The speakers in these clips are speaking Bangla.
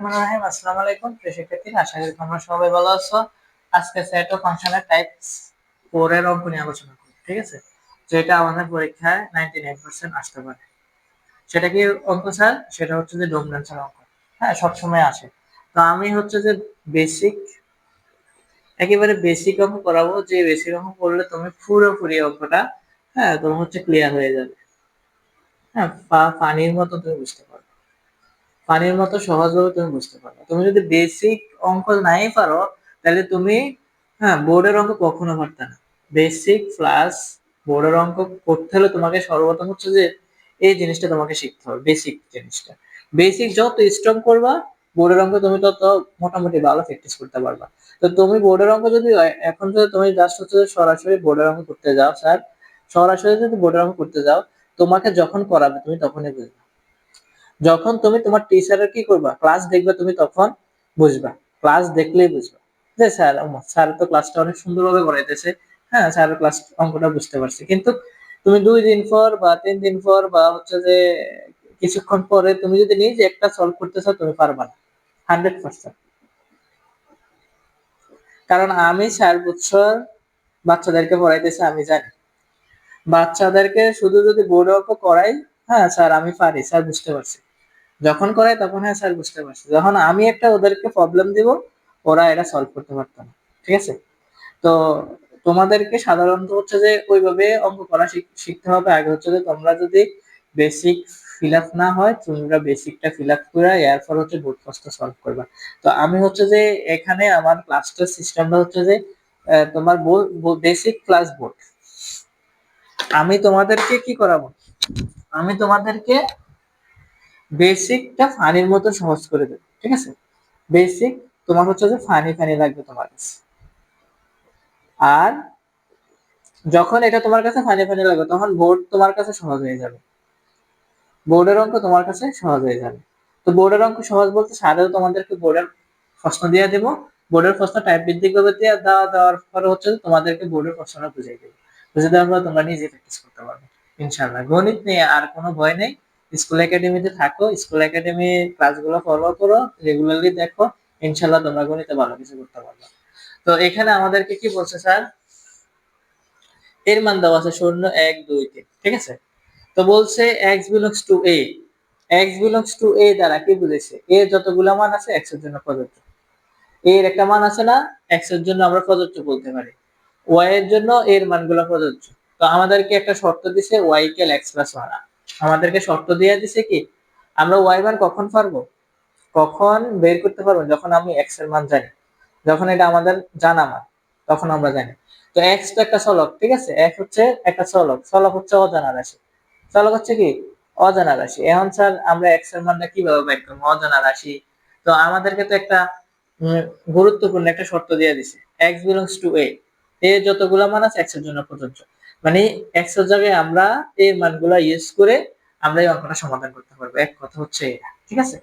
আসসালামু আলাইকুম প্রিয় শিক্ষার্থী, আশা করি তোমরা সবাই ভালো আছো। আজকে সেট অফ ফাংশনের টাইপস 4 এর অঙ্ক নিয়ে আলোচনা করব, ঠিক আছে? যেটা আমাদের পরীক্ষায় 99% আসতে পারে। সেটা কি অঙ্ক স্যার? সেটা হচ্ছে যে ডোমিনেন্সের অঙ্ক। হ্যাঁ, সব সময় আসে। তো আমি হচ্ছে যে বেসিক, একেবারে বেসিক অঙ্ক করাবো, যে বেসিক অঙ্ক করলে তুমি পুরোপুরি অঙ্কটা, হ্যাঁ, তোমার হচ্ছে ক্লিয়ার হয়ে যাবে। হ্যাঁ, পানির মতো তুমি বুঝতে পারবে, পানির মতো সহজভাবে তুমি বুঝতে পারবে। তুমি যদি বেসিক অঙ্ক নাই পারো, তাহলে তুমি, হ্যাঁ, বোর্ডের অঙ্ক কখনো পারতে না। বেসিক প্লাস বোর্ডের অঙ্ক করতে হলে তোমাকে সর্বপ্রথম হচ্ছে যে এই জিনিসটা তোমাকে শিখতে হবে, বেসিক জিনিসটা। বেসিক যত স্ট্রং করবা, বোর্ডের অঙ্ক তুমি তত মোটামুটি ভালো প্র্যাকটিস করতে পারবা। তো তুমি বোর্ডের অঙ্ক যদি এখন যদি তুমি জাস্ট হচ্ছে সরাসরি বোর্ডের অঙ্ক করতে যাও স্যার, সরাসরি যদি বোর্ডের অঙ্ক করতে যাও, তোমাকে যখন করাবে তুমি তখনই বুঝবে। যখন তুমি তোমার টিচারের কি করবা, ক্লাস দেখবে, তুমি তখন বুঝবা। ক্লাস দেখলেই বুঝবা যে স্যার, স্যার তো ক্লাসটা অনেক সুন্দরভাবে করাইতেছে, হ্যাঁ, স্যারের ক্লাস অঙ্কটা বুঝতে পারছি। কিন্তু তুমি 2 দিন পর বা 3 দিন পর বা হচ্ছে যে কিছুক্ষণ পরে তুমি যদি নিজে একটা সলভ করতে চাও, তুমি পারবা না 100%। কারণ আমি 4 বছর বাচ্চাদেরকে পড়াইতেছি, আমি জানি বাচ্চাদেরকে শুধু যদি বোর্ড অঙ্ক করাই, হ্যাঁ স্যার আমি পারি, স্যার বুঝতে পারছি, যখন করাই তখন হ্যাঁ স্যার বুঝতে পারছি, যখন আমি একটা ওদেরকে প্রবলেম দিব, ওরা এটা সলভ করতে পারতো না। ঠিক আছে? তো তোমাদেরকে সাধারণত হচ্ছে যে ওইভাবে অঙ্ক করা শিখতে হবে। আগে হচ্ছে যে তোমরা যদি বেসিক ফিল আপ না হয়, তোমরা বেসিকটা ফিল আপ করে এরপর হচ্ছে বোর্ড প্রশ্ন সলভ করবা। তো আমি হচ্ছে যে এখানে আমার ক্লাসটার সিস্টেমটা হচ্ছে যে তোমার বেসিক ক্লাস বোর্ড। আমি তোমাদেরকে কি করাবো, আমি তোমাদেরকে বেসিকটা ফানির মতো সহজ করে দেবে, ঠিক আছে? বেসিক তোমার হচ্ছে যে ফানি ফানি লাগবে তোমার কাছে। আর যখন এটা তোমার কাছে ফানি ফানি লাগবে, তখন বোর্ড তোমার কাছে সহজ হয়ে যাবে, বোর্ডের অঙ্ক তোমার কাছে সহজ হয়ে যাবে। তো বোর্ডের অঙ্ক সহজ বলতে সারেও তোমাদেরকে বোর্ডের প্রশ্ন দিয়ে দেবো, বোর্ডের প্রশ্ন টাইপ ভিত্তিক ভাবে দিয়ে দেওয়ার পরে হচ্ছে তোমাদেরকে বোর্ডের প্রশ্নটা বুঝিয়ে দেবো। বুঝে দেওয়ার পর তোমরা নিজে প্র্যাকটিস করতে পারবে ইনশাআল্লাহ। গণিত নিয়ে আর কোনো ভয় নেই। স্কুল একাডেমিতে থাকো, স্কুল একাডেমি ক্লাসগুলো ফলো করো, রেগুলারলি দেখো, ইনশাআল্লাহ তোমরা গণিতে ভালো কিছু করতে পারবে। তো এখানে আমাদেরকে কি বলছে স্যার, এর মান দেওয়া আছে 0 1 2 3, ঠিক আছে? তো বলছে x belongs to a, x belongs to a দ্বারা কি বুঝেছে, a যতগুলো মান আছে x এর জন্য প্রযোজ্য। a এর একটা মান আছে না, x এর জন্য আমরা প্রযোজ্য বলতে পারি, y এর জন্য এর মানগুলো প্রযোজ্য। তো আমাদেরকে একটা শর্ত দিছে y ইকুয়াল x প্লাস 1, আমাদেরকে শর্ত দিয়ে দিছে কি, আমরা y মান কখন পারবো, কখন বের করতে পারবো, যখন আমি x এর মান জানি, যখন এটা আমাদের জানা মান, তখন আমরা জানি। তো x তো একটা চলক, ঠিক আছে? x হচ্ছে একটা চলক, চলক হচ্ছে অজানা রাশি, চলক হচ্ছে কি অজানা রাশি। এখন স্যার আমরা x এর মানটা কিভাবে বের করবো, অজানা রাশি। তো আমাদেরকে তো একটা গুরুত্বপূর্ণ একটা শর্ত দিয়ে দিছে, x belongs to a, এ যতগুলা মান আছে x এর জন্য প্রযোজ্য। মানে x এর জায়গায় আমরা এই মানগুলা ইউজ করে আমরা এই অঙ্কটা সমাধান করতে পারবো। এক কথা হচ্ছে এটা, ঠিক আছে?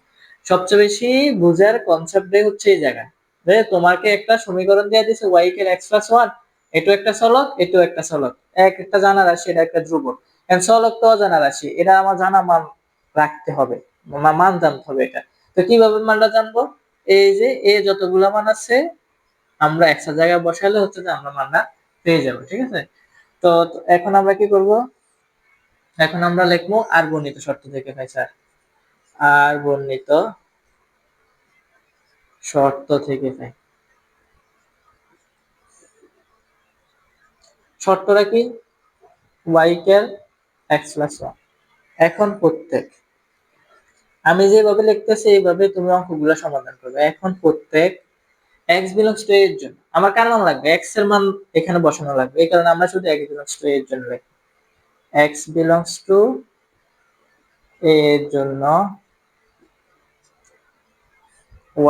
সবচেয়ে বেশি বুঝার কনসেপ্টটাই হচ্ছে এই জায়গায়, যে তোমাকে একটা সমীকরণ দিয়ে দিছে y এর x প্লাস 1, এটাও একটা চলক, এটাও একটা চলক, একটা জানা রাশি, এটা একটা ধ্রুবক। এখন চলক তো অজানা রাশি, এটা আমার জানা মান রাখতে হবে, মান জানতে হবে এটা। তো কিভাবে মানটা জানবো, এই যে এ যতগুলা মান আছে আমরা x এর জায়গায় বসালে হচ্ছে যে আমরা মানটা পেয়ে যাবো, ঠিক আছে? তো এখন আমরা কি করব, এখন আমরা লিখবো আর বর্ণিত শর্ত থেকে পাই স্যার, আর বর্ণিত শর্ত থেকে পাই। শর্তটা কি, y ইকুয়াল x প্লাস 1। এখন প্রত্যেক, আমি যেভাবে লিখতেছি এইভাবে তুমি অঙ্কগুলো সমাধান করবে। এখন প্রত্যেক x belongs to a এর জন্য আমার কার মান লাগবে, x এর মান এখানে বসানো লাগবে, এই কারণে আমরা শুধু x belongs to a এর জন্য লিখি, x belongs to a এর জন্য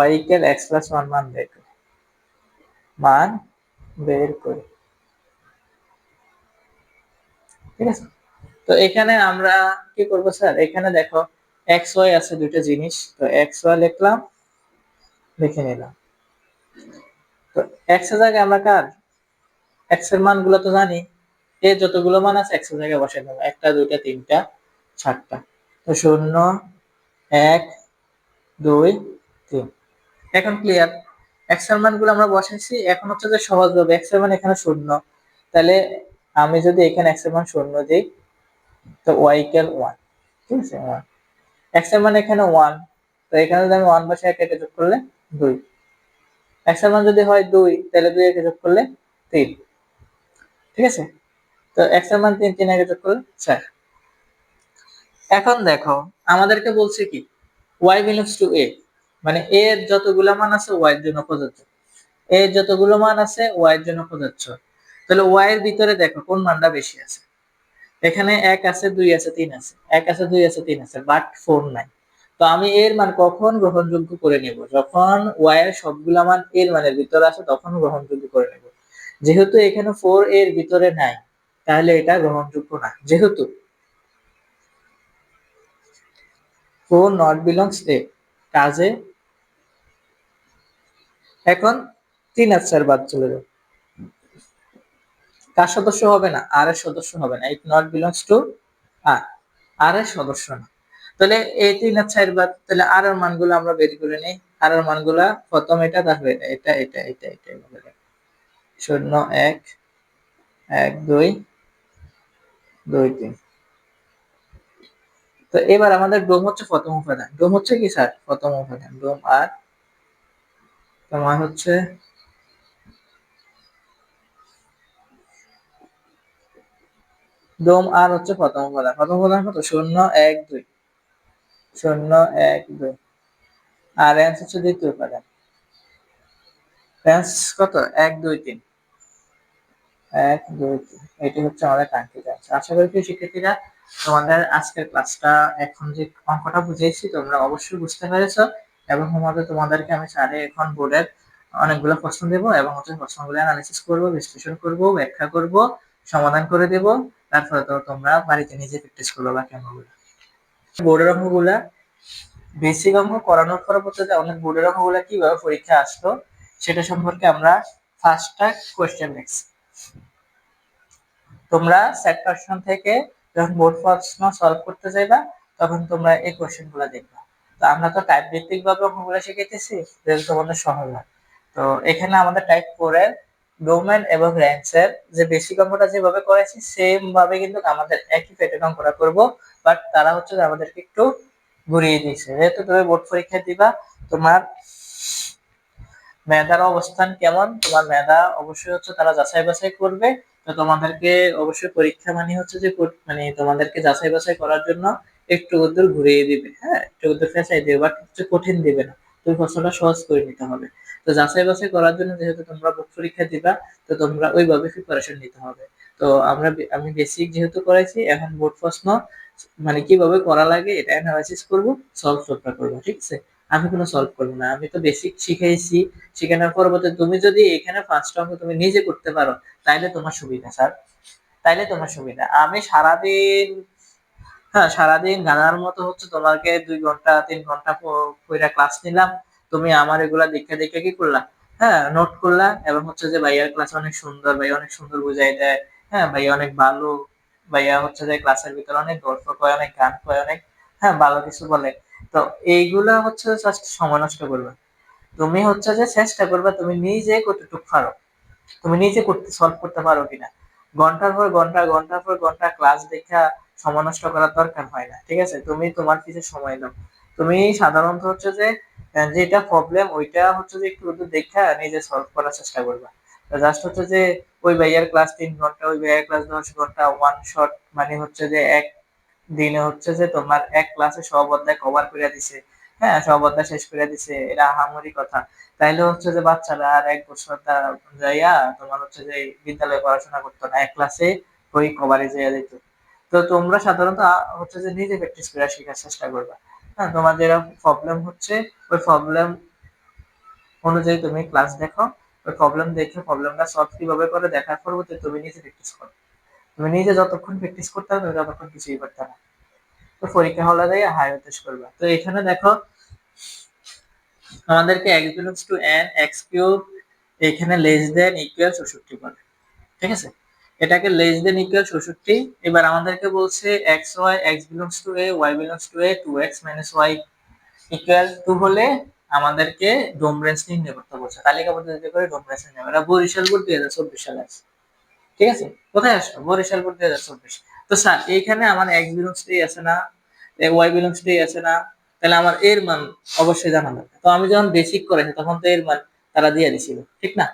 y ইকুয়াল x প্লাস 1 মান বের করি, মান বের করি, ঠিক আছে? তো এখানে আমরা কি করব স্যার, এখানে দেখো x y আছে দুইটা জিনিস, তো x y লিখলাম, লিখে নিলাম। তো x এর জায়গায় আমরা কার, x এর মানগুলো তো জানি, এ যতগুলো মান আছে x এর জায়গায় বসাই দেবো, একটা দুইটা তিনটা চারটা। তো 0 1 2 3। এখন ক্লিয়ার? x এর মানগুলো আমরা বসাইছি, এখন হচ্ছে যে সহজভাবে x এর মান এখানে 0, তাহলে আমি যদি এখানে x এর মান 0 দিই তো y ইকুয়াল 1, ঠিক আছে 1। x এর মান এখানে 1, তো এখানে যদি আমি 1 বসাই একে যোগ করলে 2, x এর মান যদি হয় 2 তাহলে 2 একে যোগ করলে 3, ঠিক আছে। তো x এর মান 3, 3 একে যোগ করলে 4। এখন দেখো আমাদেরকে বলছে কি y belongs to a, মানে a এর যতগুলো মান আছে y এর জন্য প্রযোজ্য, a এর যতগুলো মান আছে y এর জন্য প্রযোজ্য। তাহলে y এর ভিতরে দেখো কোন মানটা বেশি আছে। এখানে 1 আছে, 2 আছে, 3 আছে, 1 আছে, 2 আছে, 3 আছে, বাট 4 নাই। তো আমি এর মান কখন গ্রহণযোগ্য করে নেব? যখন y এর সবগুলা মান এর মানের ভিতরে আছে তখন গ্রহণযোগ্য করে নেব। যেহেতু এখানে 4 এর ভিতরে নাই তাহলে এটা গ্রহণযোগ্য না, যেহেতু 4 not belongs a, কাজে এখন 3 আর 4 বাদ চলে যাবে। কার সদস্য হবে না? আর এর সদস্য হবে না। ইট নট বিলংস টু আর, আর এর সদস্য না। তাহলে এই 3 আর 4 বাদ, তাহলে আর এর মানগুলো আমরা বের করে নেই। আর এর মানগুলা প্রথম এটা, তারপরে এটা এভাবে লেখা। 0 1 1 2 2 3। তো এবার আমাদের ডোম হচ্ছে প্রথম উপাদান। ডোম হচ্ছে কি স্যার? প্রথম উপাদান। ডোম আর তোমার হচ্ছে ডোম আর হচ্ছে প্রথম উপাদান। প্রথম উপাদান কত? 0 1 2, 0 1 2। আর রেঞ্জ হচ্ছে দ্বিতীয় উপাদান। রেঞ্জ কত? 1 2 3, 1 2 3। এটি হচ্ছে আমাদের কাঙ্ক্ষিত অ্যান্সার। আশা করি প্রিয় শিক্ষার্থীরা তোমাদের আজকের ক্লাসটা এখন যে অঙ্কটা বুঝিয়েছি তোমরা অবশ্যই বুঝতে পেরেছো, এবং তোমাদেরকে আমি স্যারে এখন বোর্ডের অনেকগুলো প্রশ্ন দেব এবং হচ্ছে প্রশ্নগুলো অ্যানালাইসিস করব, বিশ্লেষণ করব, ব্যাখ্যা করব, সমাধান করে দেব। তারপরে তো তোমরা বাড়িতে নিজে প্র্যাকটিস করবে বাকি অঙ্কগুলো। বোর্ডের অঙ্কগুলা বেসিক অঙ্ক করানোর পরবর্তীতে অনেক বোর্ডের অঙ্কগুলা কিভাবে পরীক্ষা আসতো সেটা সম্পর্কে আমরা ফার্স্টটা কোয়েশ্চেন দেখছি। তোমরা সেট কোয়েশ্চন থেকে যখন বোর্ড প্রশ্ন সলভ করতে যাইবা তখন তোমরা এই কোয়েশ্চেনগুলো দেখবা। তো আমরা তো টাইপ ভিত্তিক ভাবে অঙ্কগুলো শিখাইতেছি যেটা তোমাদের সহজ হয়। তো এখানে আমাদের টাইপ 4 এর ডোমেন এবং রেঞ্জের যে বেসিক অঙ্কটা যেভাবে করেছি সেম ভাবে কিন্তু আমাদের একই প্যাটার্ন অঙ্কটা করব, বাট তারা হচ্ছে যে আমাদেরকে একটু ঘুরিয়ে দিয়েছে। যেহেতু তুমি বোর্ড পরীক্ষা দিবা, তোমার মেধার অবস্থান কেমন, তোমার মেধা অবশ্যই হচ্ছে তারা যাচাই বাছাই করবে। তো তোমাদেরকে অবশ্যই পরীক্ষা মানে হচ্ছে যে মানে তোমাদেরকে যাচাই বাছাই করার জন্য একটু উদ্দূর ঘুরিয়ে দিবে, হ্যাঁ একটু উদ্দূর ফেসাই দিবে, বাট হচ্ছে কঠিন দিবে না, তুমি প্রশ্নটা সহজ করে নিতে হবে। তো যাচাই বাছাই করার জন্য যেহেতু তোমরা বোর্ড পরীক্ষা দিবা তো তোমরা ওইভাবে প্রিপারেশন নিতে হবে। তো আমি বেসিক যেহেতু করাইছি এখন বোর্ড প্রশ্ন মানে কিভাবে করা লাগে এটা অ্যানালাইসিস করব, সলভটা করব, ঠিক আছে। আমি কোনো সলভ করবো না, আমি তো বেসিক শিখাইছি। শিখানোর পরবর্তী তুমি যদি এখানে ফার্স্ট অঙ্ক তুমি নিজে করতে পারো তাইলে তোমার সুবিধা স্যার, তাইলে তোমার সুবিধা। আমি সারাদিন, হ্যাঁ সারাদিন গাধার মতো হচ্ছে তোমাকে 2 ঘন্টা 3 ঘন্টা কইরা ক্লাস নিলাম, তুমি আমার এগুলা দেখে দেখে কি করলা? হ্যাঁ নোট করলা, এবং হচ্ছে যে ভাইয়ার ক্লাস অনেক সুন্দর, ভাইয়া অনেক সুন্দর বুঝাই দেয়, হ্যাঁ ভাইয়া অনেক ভালো, ভাইয়া হচ্ছে যে ক্লাসের ভিতরে অনেক গল্প কয়, অনেক গান কয়, অনেক হ্যাঁ ভালো কিছু বলে। তো এইগুলা হচ্ছে জাস্ট সময় নষ্ট করবে। তুমি হচ্ছে যে চেষ্টা করবে তুমি নিজে কতটুকু পারো, তুমি নিজে করতে সলভ করতে পারো কিনা। ঘন্টার পর ঘন্টা, ঘন্টার পর ঘন্টা ক্লাস দেখা সময় নষ্ট করার দরকার হয় না, ঠিক আছে। তুমি তোমার কিছু সময় দাও। তুমি সাধারণত হচ্ছে যে যেটা প্রবলেম ওইটা হচ্ছে যে একটু একটু দেখা নিজে সলভ করার চেষ্টা করবা। জাস্ট হচ্ছে যে ওই ভাইয়ার ক্লাস 3 ঘন্টা, ওই ভাইয়ার ক্লাস 10 ঘন্টা ওয়ান শট, মানে হচ্ছে যে এক দিনে হচ্ছে যে তোমার এক ক্লাসে সব অধ্যায় কভার করে দিছে, হ্যাঁ সব অধ্যায় শেষ করে দিছে, এটা আহামরি কথা। তাইলে হচ্ছে যে বাচ্চারা আর 1 বছর যাইয়া তোমার হচ্ছে যে বিদ্যালয়ে পড়াশোনা করতো না, এক ক্লাসে বই কভারে যাইয়া দিত। তো তোমরা সাধারণত হচ্ছে যে নিজে প্র্যাকটিস করে শেখার চেষ্টা করবা। হ্যাঁ তোমার যেটা প্রবলেম হচ্ছে ওই প্রবলেম অনুযায়ী তুমি ক্লাস দেখো, ওই প্রবলেম দেখে প্রবলেমটা সলভ কিভাবে করে দেখার পরবর্তী তুমি নিজে প্র্যাকটিস করো। তুমি নিজে যতক্ষণ প্র্যাকটিস করতে হবে তুমি ততক্ষণ কিছুই করতে না। তো পরীক্ষা হলে যাইয়া হাই হতাশ করবা। তো এখানে দেখো আমাদেরকে x belongs to n x cube এখানে লেস দেন ইকুয়াল 64 বলে, ঠিক আছে। এটাকে লেস দেন ইকুয়াল 64। এবার আমাদেরকে বলছে xy x belongs to a y belongs to a 2x - y equal 2 হলে আমাদেরকে ডোম রেঞ্জ নির্ণয় করতে বলছে, তালিকা পদ্ধতিতে করে ডোম রেঞ্জ নির্ণয়। এটা বরিশাল বোর্ড 2024 সালে আছে, ঠিক আছে? কোথায় আসলো? বরিশাল বোর্ড 2024। তো স্যার এইখানে আমার এক্স বিলংস টু আছে না, ওয়াই বিলংস টু আছে না, তাহলে আমার এর মান অবশ্যই জানা লাগবে। তো আমি যখন বেসিক করেছি তখন তো এর মান তারা দিয়ে দিছিল, ঠিক না?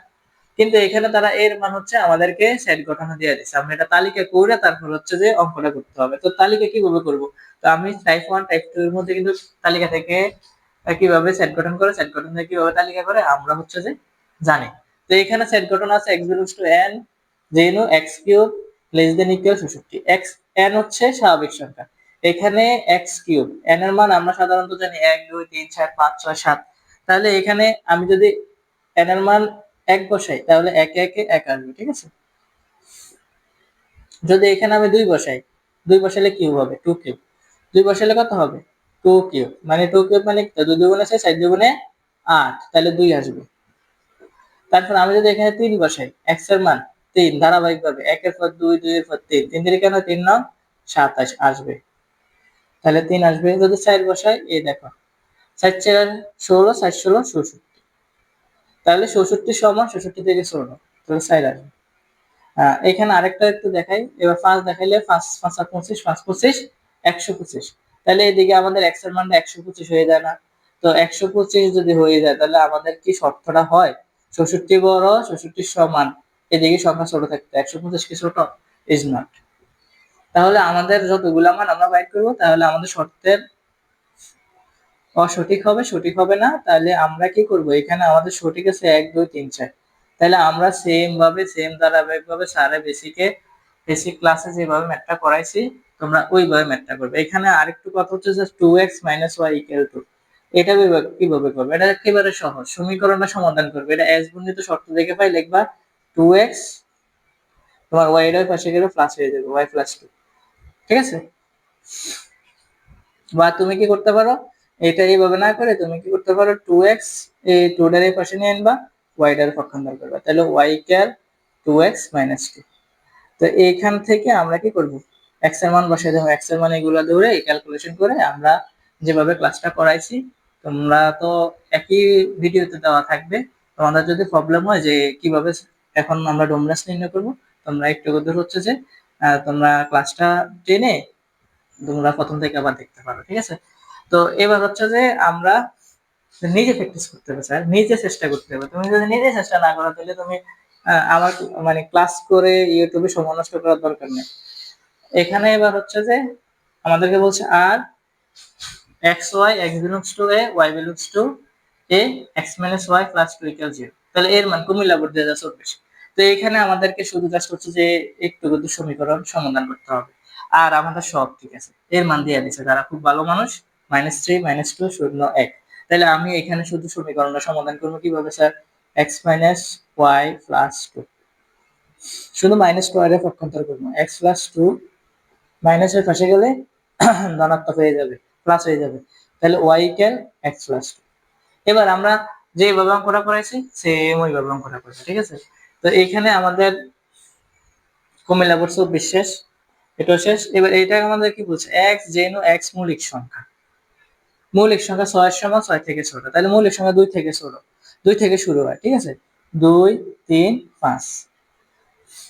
কিন্তু এখানে তারা এর মান হচ্ছে আমাদেরকে সেট গঠনে দিয়ে দিচ্ছে, আমরা এটা তালিকা করে তারপর হচ্ছে যে অঙ্কটা করতে হবে। তো তালিকা কিভাবে করব? তো আমি টাইপ 1 টাইপ 2 এর মধ্যে কিন্তু তালিকা থেকে কিভাবে সেট গঠন করে, সেট গঠন থেকে কিভাবে তালিকা করে আমরা হচ্ছে যে জানি। তো এখানে সেট গঠন আছে x বিলংস টু n, যেন x cube less than equal 66। x n হচ্ছে স্বাভাবিক সংখ্যা, এখানে x কিউব n এর মান আমরা সাধারণত জানি 1 2 3 4 5 6 7। তাহলে এখানে আমি যদি n এর মান 1 বসাই তাহলে 1 1 1 আসবে, ঠিক আছে? যদি এখানে আমি 2 বসাই, 2 বসালে কিউব হবে 2 কিউব, 2 বসালে কত হবে 2 কিউব, মানে 2 কিউব মানে 2 দুগুণে 6 4 দুগুণে 8, তাহলে 2 আসবে। তারপর আমি যদি এখানে 3 বসাই, x এর মান 3 ধারাবাহিকভাবে 1 এর পর 2 2 এর পর 3, 3 3 কেন 3 9 27 আসবে, তাহলে 3 আসবে। যদি 4 বসাই, এই দেখো 4 4 16 4 16 66, তাহলে 66 সমান 66 থেকে 16, তাহলে 4 আসবে। এখানে আরেকটা একটু দেখাই, এবার 5 দেখাইলে 5 5 আর 25 5 25 125, তাহলে এদিকে আমাদের x এর মানটা 125 হয়ে যায় না? তো 125 যদি হয়ে যায় তাহলে আমাদের কি শর্তটা হয় 66 বড় 66 সমান এদিকে সংখ্যা ছোট থাকতে 125 কি ছোট? Is not. তাহলে আমাদের যতগুলা মান আমরা বাইর করব তাহলে আমাদের শর্তের অসঠিক হবে, সঠিক হবে না। তাহলে আমরা কি করব, এখানে আমাদের সঠিক আছে 1 2 3 4, তাহলে আমরা সেম ভাবে সেম ধারাবাহিকভাবে সারা বেসিক ক্লাসে যেভাবে ম্যাথটা করাইছি তোমরা ওইভাবে ম্যাথটা করবে। এখানে আরেকটু কথা হচ্ছে যে 2x - y = 2, এটা কিভাবে করবে? এটা একেবারে সহজ, সমীকরণটা সমাধান করবে। এটা s গুণিত শর্ত দেখে পাই লিখবা 2x, তোমার y এর পাশে গেলে প্লাস হয়ে যাবে y + 2, ঠিক আছে? বা তুমি কি করতে পারো, এটা এইভাবে না করে তুমি কি করতে পারো 2x এই 2 টার এই পাশে নিয়ে আনবা, y টার পক্ষান্তর করবা, তাহলে y = 2x - 2। তো এইখান থেকে আমরা কি করব, x এর মান বসাই দেব, x এর মান এগুলা ধরে ক্যালকুলেশন করে আমরা যেভাবে ক্লাসটা করাইছি তোমরা তো একই ভিডিওতে দেওয়া থাকবে। তোমাদের যদি প্রবলেম হয় যে কিভাবে এখন আমরা ডোমরেন্স নির্ণয় করব, তোমরা একটু দূর হচ্ছে যে তোমরা ক্লাসটা টেনে তোমরা প্রথম থেকে আবার দেখতে পারো, ঠিক আছে? তো এবার হচ্ছে যে আমরা নিজে প্র্যাকটিস করতে হবে স্যার, নিজে চেষ্টা করতে হবে। তুমি যদি নিজে চেষ্টা না করো তাহলে তুমি আমার মানে ক্লাস করে ইউটিউবে সময় নষ্ট করার দরকার নেই। এখানে এবার হচ্ছে যে আমাদেরকে বলছে আর x belongs to a, y belongs to a, x minus y plus 2 equals 0, তাহলে এর মান কুমিল্লা বোর্ড 2024। তো এখানে আমাদেরকে শুধু জাস্ট হচ্ছে যে একটু একটু সমীকরণ সমাধান করতে হবে, আর আমাদের সব ঠিক আছে, এর মান দিয়ে দিচ্ছে যারা খুব ভালো মানুষ, -3 -2 0 1। তাহলে আমি এখানে শুধু সমীকরণটা সমাধান করবো কিভাবে স্যার, x - y plus 2, শুধু -2 এর পক্ষান্তর করবো, x plus 2 মাইনাসের পাশে গেলে ধনাত্মক হয়ে যাবে, প্লাস হয়ে যাবে, তাহলে y = x plus 2। এবার আমরা যেভাবে অঙ্কটা করেছি সেম ওইভাবে অঙ্কটা করব, ঠিক আছে? তো এখানে আমাদের কুমিল্লা বোর্ড 24 শেষ, এটা শেষ। এবার এটা আমাদের কি বলছে, x যেন x মৌলিক সংখ্যা, মৌলিক সংখ্যা 6 এর সমান 6 থেকে ছোট, তাহলে মৌলিক সংখ্যা 2 থেকে ছোট, 2 থেকে শুরু হয়, ঠিক আছে? 2 3 5,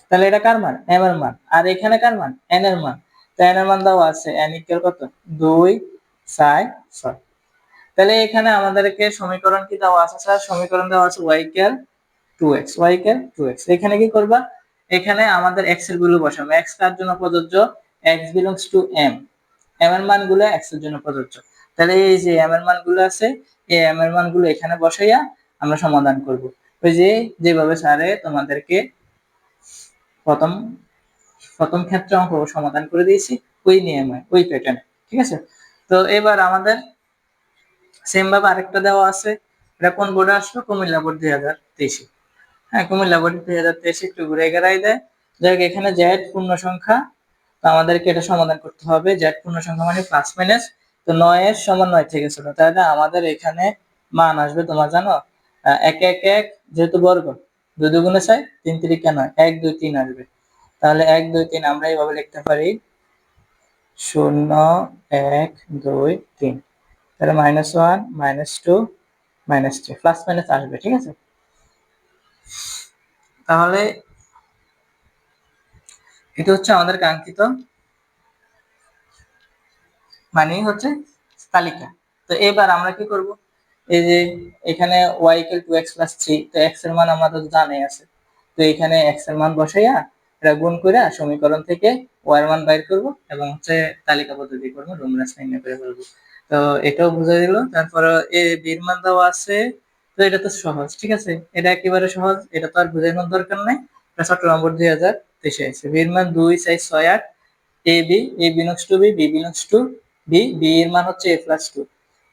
তাহলে এটা কার মান, m এর মান, আর এখানে কার মান, n এর মান। তো n এর মান দেওয়া আছে, n = কত 2 4 6। তাহলে এখানে আমাদেরকে সমীকরণ কি দেওয়া আছে স্যার, সমীকরণ দেওয়া আছে y = 2x, y = 2x। এখানে কি করবা, এখানে আমাদের x এর ভ্যালু বসাবো, x কার জন্য প্রযোজ্য, x belongs to m, m এর মানগুলো x এর জন্য প্রযোজ্য। তাহলে এই যে m এর মানগুলো আছে, এই m এর মানগুলো এখানে বসাইয়া আমরা সমাধান করব, ওই যে যেভাবে স্যারে তোমাদেরকে প্রথম প্রথম ক্ষেত্রে অঙ্ক সমাধান করে দিয়েছি ওই নিয়মে ওই প্যাটার্নে, ঠিক আছে? তো এবার আমাদের সেম ভাবে আরেকটা দেওয়া আছে, এটা কোন বোর্ডে আসলো, কুমিল্লা বোর্ড 2023। হ্যাঁ, কুমিল্লা বোর্ড 2023 একটু ঘুরে গেড়াই দেয়। যাই হোক, এখানে জেড পূর্ণ সংখ্যা, তো আমাদেরকে এটা সমাধান করতে হবে। জেড পূর্ণ সংখ্যা মানে প্লাস মাইনাস, তো 9 এর সমান 9 থেকে ছোট, তাহলে আমাদের এখানে মান আসবে তোমার জানো 1 1 1, যেহেতু বর্গ 2 2 গুণে 6 3 3 9 1 2 3 আসবে। তাহলে 1 2 3 আমরা এইভাবে লিখতে পারি 0 1 2 3, তাহলে -1 - 2 -3 প্লাস মাইনাস আসবে, ঠিক আছে। তাহলে এটা হচ্ছে আমাদের কাঙ্ক্ষিত মানে হচ্ছে তালিকা। তো এবার আমরা কি করব, এই যে এখানে y = 2x + 3, তো x এর মান আমাদের জানাই আছে, তো এখানে x এর মান বসাইয়া এটা গুণ করে সমীকরণ থেকে y এর মান বাইর করব এবং হচ্ছে তালিকা পদ্ধতি করব, রুমরাস নির্ণয় করে ফেলব। তো এটাও বুঝা গেল। তারপর a b এর মান দেওয়া আছে, তো এটা তো সহজ, ঠিক আছে, এটা একেবারে সহজ, এটা তো আর বোঝানোর দরকার নাই। এটা 7 নম্বর 2023 আছে। b এর মান 2 4 6 8, a belongs to b, b belongs to b, b এর মান হচ্ছে a plus 2,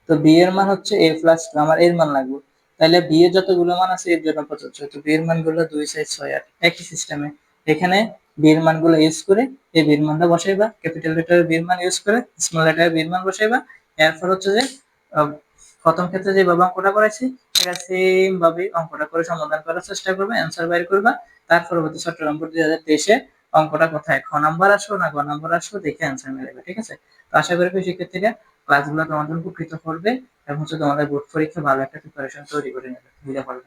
তো b এর মান হচ্ছে a plus 2, আমার এর মান লাগবে, তাহলে b এর যতগুলো মান আছে এর জন্য প্রযোজ্য, তো b এর মানগুলো 2 4 6 8 একই সিস্টেমে এখানে b এর মানগুলো ইউজ করে a b এর মানটা বসাইবা, ক্যাপিটাল লেটারে b এর মান ইউজ করে স্মল লেটারে b এর মান বসাইবা। এরপর হচ্ছে যে প্রথম ক্ষেত্রে যে ভাবে অঙ্কটা করাইছি এটা সেম ভাবে অঙ্কটা করে সমাধান করার চেষ্টা করবে, অ্যান্সার বের করবা। তার পরবর্তী 17 নম্বর 2023 অঙ্কটা কোথায় খ নাম্বার আসো না গ নাম্বার আসো দেখে অ্যান্সার মিলাবে, ঠিক আছে। তো আশা করি শিক্ষার্থীরা ক্লাসগুলো তোমাদের উপকৃত করবে এবং হচ্ছে তোমাদের বোর্ড পরীক্ষা ভালো একটা প্রিপারেশন তৈরি করে নেবে, বুঝতে পারবে।